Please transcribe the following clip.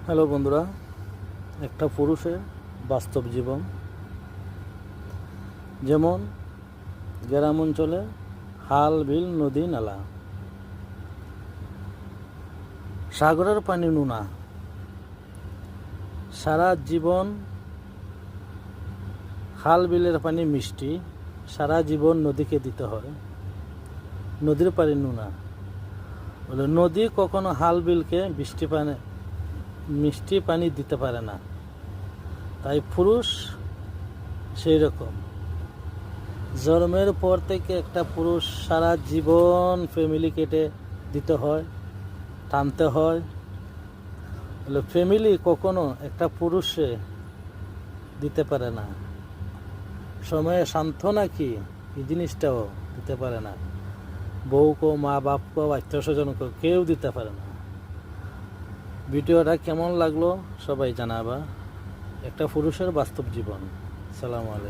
Hello বন্ধুরা, একটা পুরুষের বাস্তব জীবন। যেমন গ্রাম অঞ্চলে হাল, বিল, নদী, নালা। সাগরের পানি নোনা, সারা জীবন। হাল বিলের পানি মিষ্টি, সারা জীবন নদীকে দিতে হয়। নদীর পানি নোনা বলে নদী কখনো হাল বিলকে মিষ্টি পানি দিতে পারে না। তাই পুরুষ সেই রকম। জন্মের পর থেকে একটা পুরুষ সারা জীবন ফ্যামিলি কেটে দিতে হয়, টানতে হয়। বলে ফ্যামিলি কখনো একটা পুরুষে দিতে পারে না। সময়ে সান্ত্বনা কি এই জিনিসটাও দিতে পারে না। বউকে, মা বাপকে, আত্মীয় স্বজনকে কেউ দিতে পারে না। ভিডিওটা কেমন লাগলো সবাই জানাবা। একটা পুরুষের বাস্তব জীবন। সালামু আলাইকুম।